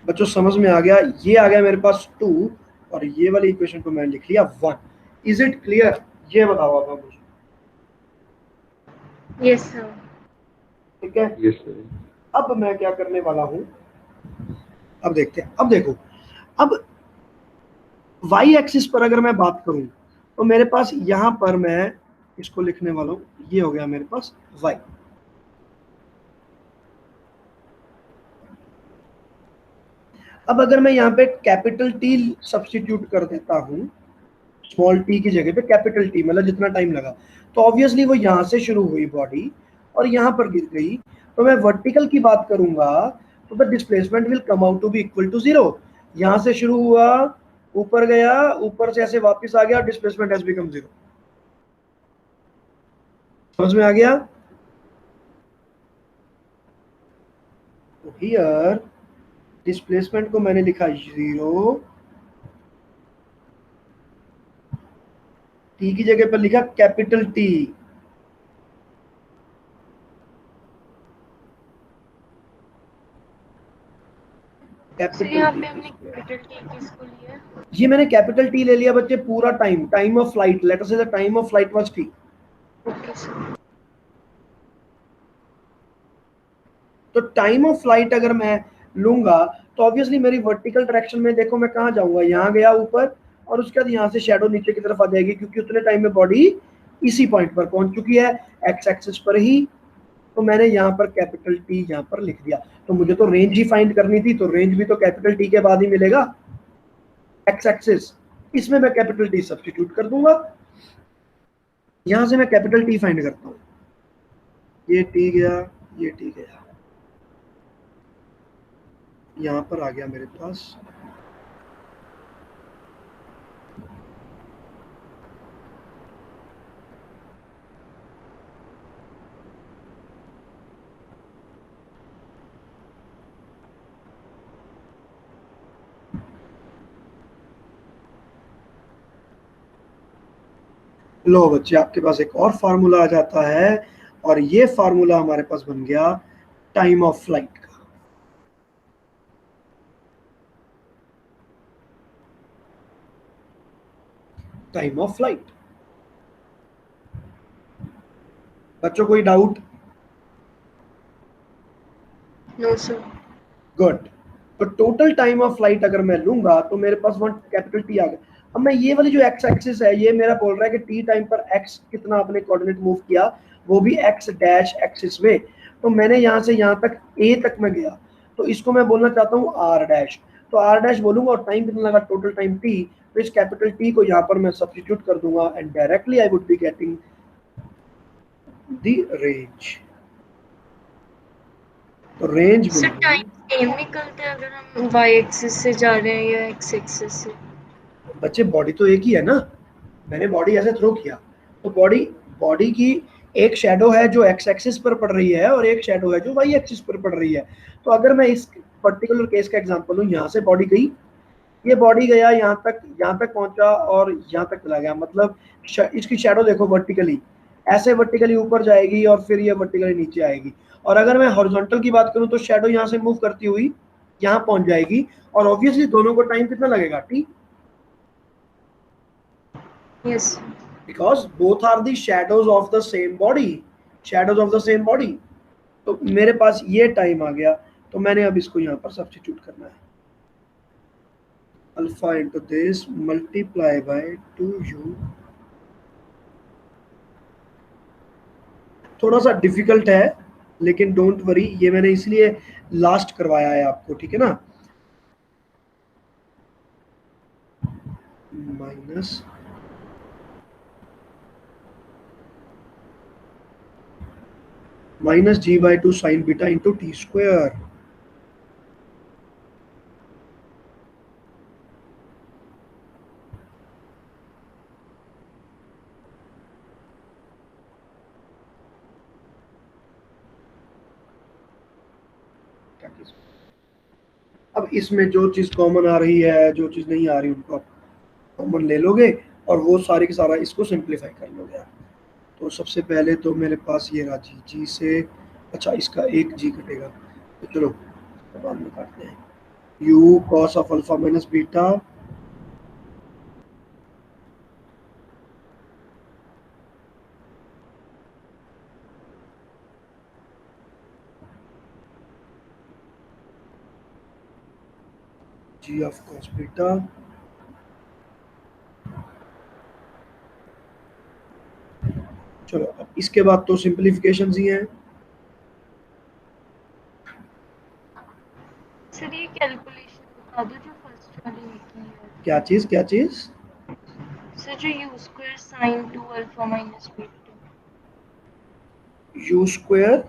बच्चों समझ में आ गया, ये आ गया मेरे पास 2, और ये वाली इक्वेशन को मैंने लिख लिया 1। इज इट क्लियर, ये बताओ आप मुझे। Yes sir. ठीक है, यस सर। अब मैं क्या करने वाला हूं, अब देखते हैं। अब देखो, अब y एक्सिस पर अगर मैं बात करूं तो मेरे पास यहां पर मैं इसको लिखने वाला हूं, ये हो गया मेरे पास y। अब अगर मैं यहाँ पे कैपिटल टी सब्स्टिट्यूट कर देता हूं, स्मॉल टी की जगह पे कैपिटल टी, मतलब जितना टाइम लगा, तो ऑब्वियसली वो यहाँ से शुरू हुई बॉडी और यहाँ पर गिर गई। तो मैं वर्टिकल की बात करूंगा तो the displacement will come out to be equal to 0। यहाँ से शुरू हुआ, ऊपर गया, ऊपर से ऐसे वापस आ गया, डिस्प्लेसमेंट हैज बिकम 0। समझ में आ गया। तो हियर डिस्प्लेसमेंट को मैंने लिखा 0, टी की जगह पर लिखा कैपिटल टी। सर यहाँ पे हमने कैपिटल टी किसको लिया? ये मैंने कैपिटल टी ले लिया बच्चे, पूरा time, time of flight, let us say the time of flight was t. Okay sir. तो टाइम ऑफ फ्लाइट अगर मैं लूंगा तो ऑब्वियसली मेरी वर्टिकल डायरेक्शन में देखो मैं कहाँ जाऊंगा, यहाँ गया ऊपर, और उसके बाद यहाँ से शैडो नीचे की तरफ आ जाएगी, क्योंकि उतने टाइम में बॉडी इसी पॉइंट पर पहुंच चुकी है, एक्स एक्सिस पर ही। तो मैंने यहाँ पर कैपिटल टी यहाँ पर लिख दिया। तो मुझे तो रेंज ही फाइंड करनी थी, तो रेंज भी तो कैपिटल टी के बाद ही मिलेगा, एक्स एक्सिस। इसमें मैं कैपिटल टी सब्स्टिट्यूट कर दूंगा, यहां से मैं कैपिटल टी फाइंड करता हूं, ये टी गया, ये टी गया, यहां पर आ गया मेरे पास लो बच्चे, आपके पास एक और फार्मूला आ जाता है, और ये फार्मूला हमारे पास बन गया टाइम ऑफ फ्लाइट का। Time of flight. बच्चों कोई डाउट? No sir. गुड। तो टोटल टाइम ऑफ फ्लाइट अगर मैं लूंगा तो मेरे पास वन कैपिटल टी आ गया। अब मैं ये वाली जो एक्स एक्सिस है, ये मेरा बोल रहा है कि टी टाइम पर एक्स कितना आपने कोऑर्डिनेट मूव किया, वो भी एक्स डैश एक्सिस में। तो मैंने यहाँ से यहाँ तक ए तक मैं गया, तो इसको मैं बोलना चाहता हूँ आर डैश। तो आर डैश बोलूंगा, और टाइम कितना लगा, टोटल टाइम टी। तो इस कैपिटल टी को यहाँ पर मैं सब्स्टिट्यूट कर दूंगा, and directly I would be getting the range. तो रेंज सर टाइम सेम निकलता है अगर हम y एक्सिस से जा रहे हैं या x एक्सिस से? बच्चे बॉडी तो एक ही है ना, मैंने बॉडी ऐसे थ्रो किया, तो बॉडी की एक शेडो है जो एक्स एक्सिस पर पड़ रही है और एक शेडो है जो वाई एक्सिस पर पड़ रही है। तो अगर मैं इस पर्टिकुलर केस का एग्जांपल लूं, यहाँ से बॉडी गई, ये बॉडी गया यहाँ तक पहुंचा और यहाँ तक चला गया, मतलब इसकी शेडो देखो वर्टिकली ऐसे वर्टिकली ऊपर जाएगी और फिर ये वर्टिकली नीचे आएगी। और अगर मैं हॉरिजॉन्टल की बात करूं तो शेडो यहाँ से मूव करती हुई यहाँ पहुंच जाएगी, और ऑब्वियसली दोनों को टाइम कितना लगेगा, T, yes because both are the shadows of the same body, shadows of the same body. तो मेरे पास ये टाइम आ गया, तो मैंने अब इसको यहाँ पर सब्स्टिट्यूट करना है, alpha into this multiply by 2u। थोड़ा सा डिफिकल्ट है लेकिन डोंट वरी, ये मैंने इसलिए लास्ट करवाया है आपको, ठीक है ना। Minus -g/2 sin beta into t square. अब इसमें जो चीज कॉमन आ रही है, जो चीज नहीं आ रही, उनको आप कॉमन ले लोगे और वो सारी की सारा इसको सिंप्लीफाई कर लोगे आप। तो सबसे पहले तो मेरे पास ये रहा जी, जी से अच्छा इसका एक जी कटेगा, तो चलो बाद में काटते हैं। u cos of alpha minus beta g of cos beta चलो अब इसके बाद तो सिंप्लीफिकेशन ही है। सर ये कैलकुलेशन बता दो जो फर्स्ट वाली लिखी है। क्या चीज सर जो u square sine 2 alpha minus beta. u square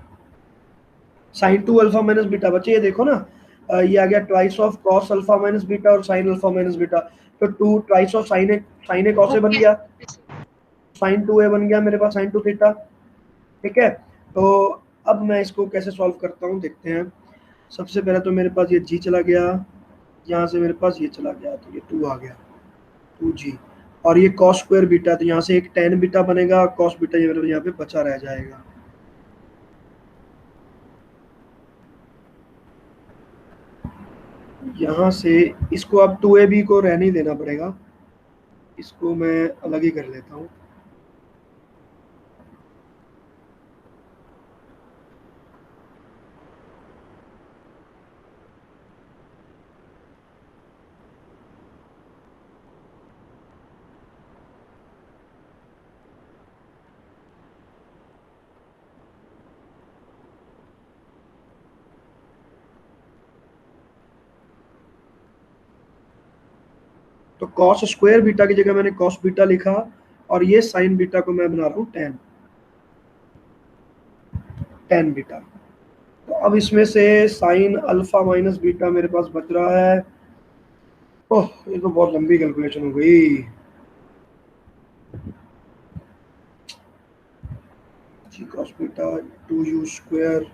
sine 2 alpha minus beta, बच्चे ये देखो ना, ये आ गया twice of cos alpha minus beta और साइन अल्फा माइनस बीटा। तो 2 twice of sine A cos A बन गया, साइन 2a बन गया मेरे पास साइन 2 थीटा, ठीक है। तो अब मैं इसको कैसे सॉल्व करता हूँ देखते हैं। सबसे पहले तो मेरे पास ये जी चला गया, यहाँ से मेरे पास ये चला गया, तो ये 2 आ गया, 2g। और ये कॉस स्क्वायर बीटा, तो यहाँ से एक टेन बीटा बनेगा, कॉस बीटा ये मेरे यहाँ पे बचा रह जाएगा। यहाँ से इसको अब 2ab को रहने ही देना पड़ेगा, इसको मैं अलग ही कर लेता हूँ। तो कॉस स्क्वायर बीटा की जगह मैंने कॉस बीटा लिखा, और ये साइन बीटा को मैं बना रहा हूँ टेन बीटा। तो अब इसमें से साइन अल्फा माइनस बीटा मेरे पास बच रहा है। ओह ये तो बहुत लंबी कैलकुलेशन हो गई। G cos beta 2u square,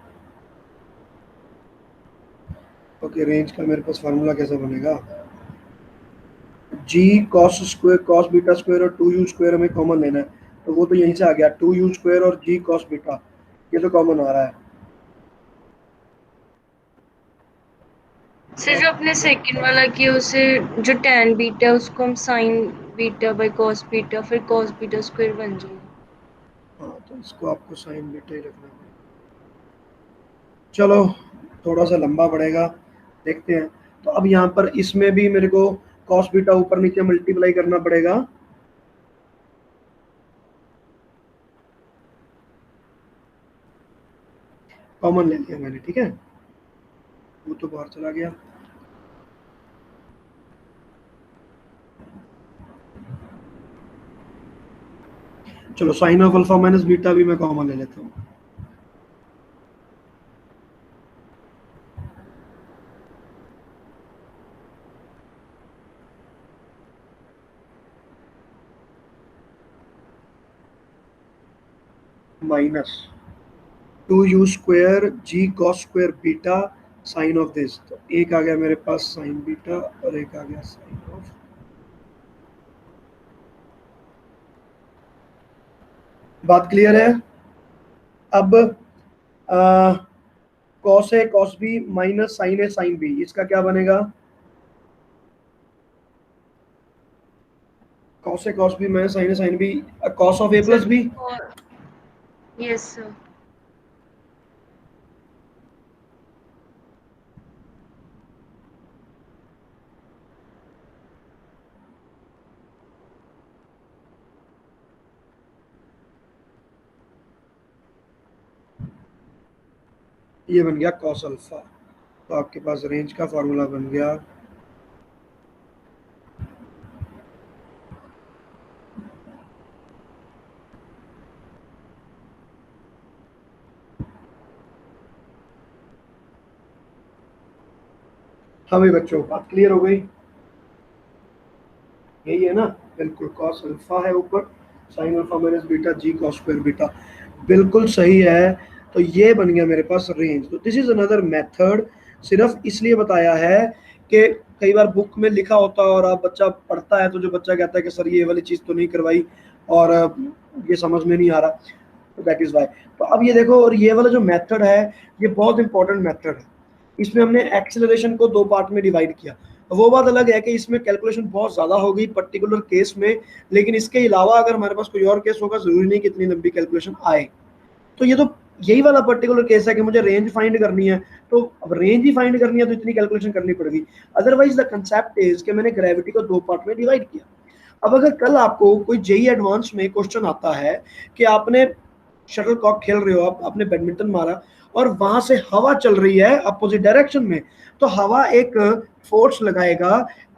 okay range का मेरे पास फार्मूला कैसे बनेगा, g cos square cos beta square और 2u स्क्वायर हमें कॉमन लेना है, तो वो तो यहीं से आ गया 2u स्क्वायर और जी कॉस बीटा, ये तो कॉमन आ रहा है। सर जो अपने सेकंड वाला किया उसे जो tan बीटा है उसको हम sign beta by cos beta फिर cos बीटा स्क्वायर बन जाएगा। हाँ तो इसको आपको साइन बीटा ही रखना है। चलो थोड़ा सा लंबा पड़ेगा, देखते हैं। तो अब यहाँ पर इसमें भी मेरे को कॉस बीटा ऊपर नीचे मल्टीप्लाई करना पड़ेगा, कॉमन ले लिया मैंने, ठीक है, वो तो बाहर चला गया। चलो sine of alpha minus beta भी मैं कॉमन ले लेता हूँ। Minus 2u² g cos² beta sine of this. तो एक आ गया मेरे पास साइन बीटा और एक आ गया साइन ऑफ। बात क्लियर है? अब cos A cos B minus sine A sine B, इसका क्या बनेगा? Cos A cos B minus sine A sine B, cos of A plus B. Yes sir. ये बन गया कॉस अल्फा। तो आपके पास रेंज का फॉर्मूला बन गया हाँ भाई बच्चों, बात क्लियर हो गई? यही है ना? बिल्कुल, कॉस अल्फा है ऊपर, साइन अल्फा माइनस बीटा जी cos² बीटा, बिल्कुल सही है। तो ये बन गया मेरे पास रेंज। तो दिस इज अनदर मेथड, सिर्फ इसलिए बताया है कि कई बार बुक में लिखा होता है और आप बच्चा पढ़ता है तो जो बच्चा कहता है कि सर ये वाली चीज़ तो नहीं करवाई और ये समझ में नहीं आ रहा, तो दैट इज़ वाई। तो अब ये देखो, और ये वाला जो मेथड है ये बहुत इंपॉर्टेंट मेथड है। इसमें हमने एक्सेलरेशन को 2 पार्ट में डिवाइड किया। वो बात अलग है कि इसमें कैलकुलेशन बहुत ज़्यादा हो गई पर्टिकुलर केस में, लेकिन इसके अलावा अगर हमारे पास कोई और केस होगा, ज़रूरी नहीं कि इतनी लंबी कैलकुलेशन आए। तो ये तो यही वाला पर्टिकुलर केस है कि मुझे रेंज फाइंड करनी है, तो अब रेंज ही फाइंड करनी है तो इतनी कैलकुलेशन करनी पड़ेगी। अदरवाइज द कंसेप्ट इज कि मैंने ग्रेविटी को 2 पार्ट में डिवाइड किया। अब अगर कल आपको कोई जेई एडवांस में क्वेश्चन आता है कि आपने शटल कॉक खेल रहे हो, आपने बैडमिंटन मारा और वहां से हवा चल रही है अपोजिट डायरेक्शन में, तो हवा एक फोर्स लगाएगा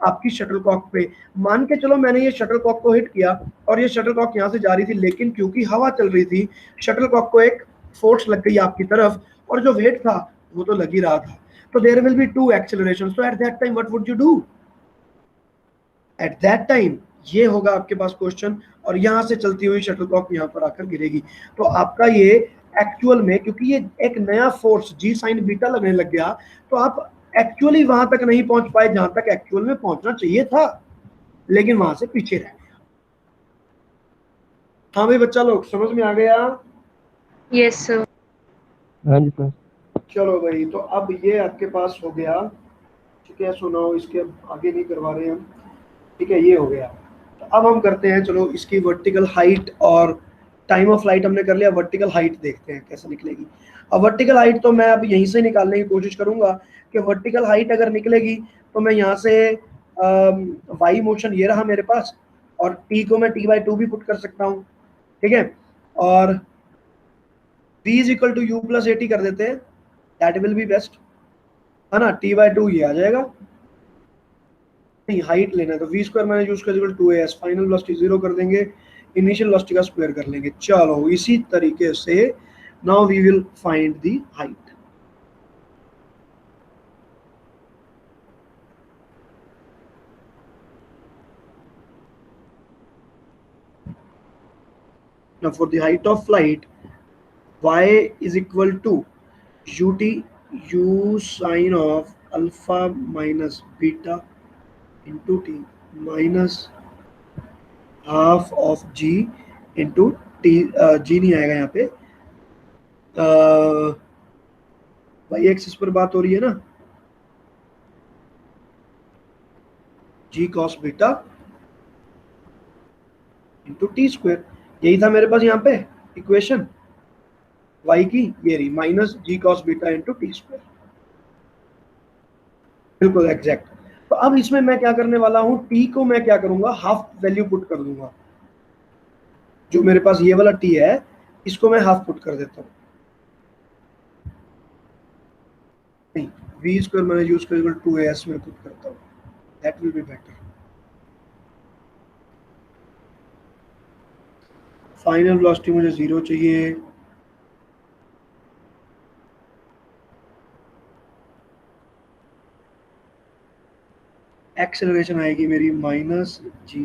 आपकी शटल कॉक पे। मान के चलो मैंने ये शटल कॉक को हिट किया और ये शटल कॉक यहाँ से जा रही थी, लेकिन क्योंकि हवा चल रही थी शटल कॉक को एक फोर्स लग गई आपकी तरफ और जो वेट था वो तो लग ही रहा था। तो there will be 2 acceleration. So at that time what would you do? At that time ये होगा आपके पास क्वेश्चन, और यहां से चलती हुई शटलकॉक यहां पर आकर गिरेगी। तो आपका ये एक्चुअल में, क्योंकि ये एक नया फोर्स जी साइन बीटा लगने लग गया, तो आप एक्चुअली वहां तक नहीं पहुंच पाए जहां तक एक्चुअल में पहुंचना चाहिए था, लेकिन वहां से पीछे रह गए। हाँ भाई बच्चा लोग, समझ में आ गया? Yes sir. हाँ जी सर। चलो भाई, तो अब ये आपके पास हो गया, ठीक है? सुनाओ, इसके आगे नहीं करवा रहे हम, ठीक है? ये हो गया। तो अब हम करते हैं, चलो इसकी वर्टिकल हाइट और टाइम ऑफ फ्लाइट हमने कर लिया, वर्टिकल हाइट देखते हैं कैसे निकलेगी। अब वर्टिकल हाइट तो मैं अब यहीं से निकालने की कोशिश करूंगा कि वर्टिकल हाइट अगर निकलेगी तो मैं यहाँ से वाई मोशन ये रहा मेरे पास, और टी को मैं t/2 भी पुट कर सकता हूँ, ठीक है? और v is equal to u plus a t कर देते हैं, दैट विल बी बेस्ट, है ना? t/2 ये आ जाएगा। नहीं, हाइट लेना है तो v² minus u² equal to as, final velocity 0 कर देंगे, इनिशियल वेलोसिटी का स्क्वायर कर लेंगे। चलो इसी तरीके से now we will find the height. Now for the height of flight, y is equal to ut u sine of alpha minus beta into t minus half of g into t, g नहीं आएगा यहाँ पे, वाई एक्सिस पर बात हो रही है ना, जी cos बीटा इंटू t², यही था मेरे पास यहाँ पे इक्वेशन y की, ये रही माइनस जी cos बीटा इंटू t², बिल्कुल एग्जैक्ट। तो अब इसमें मैं क्या करने वाला हूँ, t को मैं क्या करूंगा, हाफ वैल्यू पुट कर दूंगा। जो मेरे पास ये वाला t है इसको मैं हाफ पुट कर देता हूँ, नहीं, v² minus u² equal to as में पुट करता हूँ, that will be better. Final velocity मुझे 0 चाहिए, एक्सेलरेशन आएगी मेरी minus g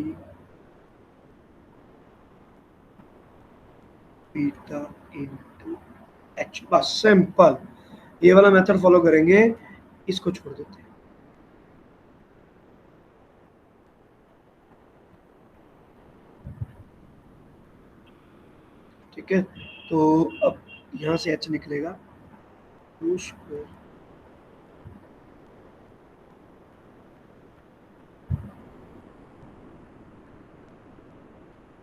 beta into h, बस सिंपल। ये वाला मेथड फॉलो करेंगे, इसको छोड़ देते हैं। ठीक है, तो अब यहां से एच निकलेगा टू स्क्वायर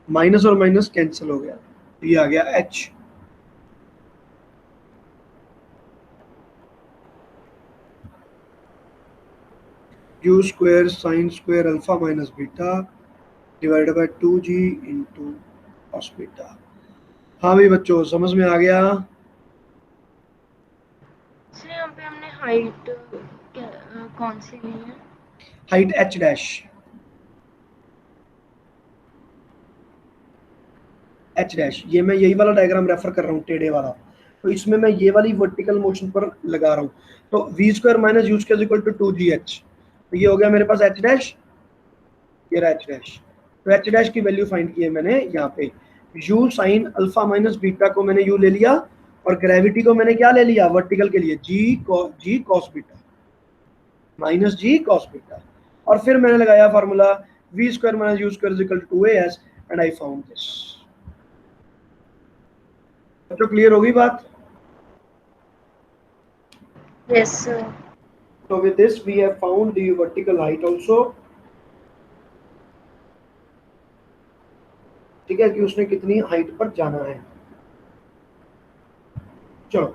माइनस और माइनस कैंसिल हो गया, ये आ गया H. You square sine square alpha minus beta divided bye 2g into cos beta. हाँ भाई बच्चों, समझ में आ गया? सर यहाँ पे हमने हाइट कौन सी ली है? Height H dash, H dash. ये मैं यही वाला डायग्राम रेफर कर रहा हूँ, टेढ़े वाला। तो इसमें मैं ये वाली वर्टिकल मोशन पर लगा रहा हूँ। तो v square minus u square equal to 2gh। तो ये हो गया मेरे पास एच डैश, ये रहा एच डैश। तो एच डैश की वैल्यू फाइंड की है मैंने यहाँ पे। You sign alpha minus beta को मैंने यू ले लिया, और ग्रेविटी को मैंने क्या ले लिया वर्टिकल के लिए, g cos beta minus g cos beta. और फिर मैंने लगाया formula v square minus u square equal to 2as and I found this. तो क्लियर होगी बात? Yes sir. So with this we have found the vertical height also। ठीक है, कि उसने कितनी हाइट पर जाना है। चलो,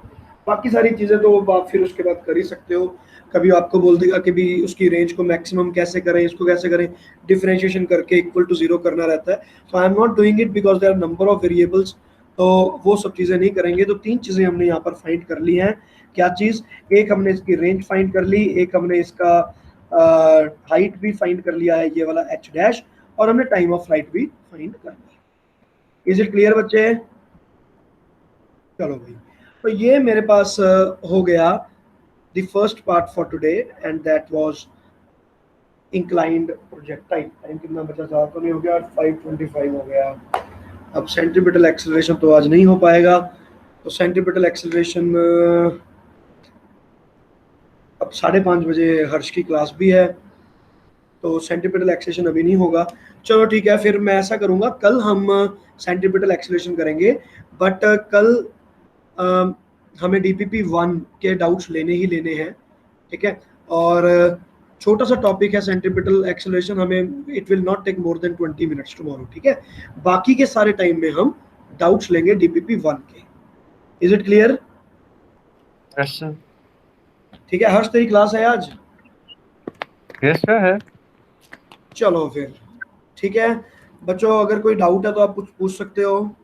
बाकी सारी चीजें तो आप फिर उसके बाद कर ही सकते हो। कभी आपको बोल देगा कि भी उसकी रेंज को मैक्सिमम कैसे करें, इसको कैसे करें, डिफरेंशिएशन करके इक्वल टू 0 करना रहता है। So I am not doing it because there are number of variables, तो वो सब चीजें नहीं करेंगे। तो 3 चीजें हमने यहाँ पर फाइंड कर ली हैं। क्या चीज? एक हमने इसकी रेंज फाइंड कर ली, एक हमने इसका हाइट भी फाइंड कर लिया है, ये वाला एच डैश, और हमने टाइम ऑफ फ्लाइट भी फाइंड कर लिया। इज इट क्लियर बच्चे? चलो भाई, तो ये मेरे पास हो गया the first part for today, and that was inclined projectile. Time कितना बचा था? तो नहीं हो गया, 5:25 हो गया। अब सेंट्रीपिटल एक्सेलरेशन तो आज नहीं हो पाएगा, तो सेंट्रीपिटल एक्सेलरेशन अब 5:30 बजे हर्ष की क्लास भी है, तो सेंट्रीपिटल एक्सेलरेशन अभी नहीं होगा। चलो ठीक है, फिर मैं ऐसा करूंगा, कल हम सेंट्रीपिटल एक्सेलरेशन करेंगे, बट कल हमें DPP 1 के डाउट्स लेने ही लेने हैं। ठीक है, और छोटा सा टॉपिक है सेंट्रीपिटल एक्सेलरेशन, हमें it will not take more than 20 minutes tomorrow. ठीक है, बाकी के सारे टाइम में हम डाउट्स लेंगे DPP 1 के। Is it clear? Yes sir. ठीक है, हर्ष तेरी क्लास है आज? यस सर है। चलो फिर ठीक है बच्चों, अगर कोई डाउट है तो आप कुछ पूछ सकते हो।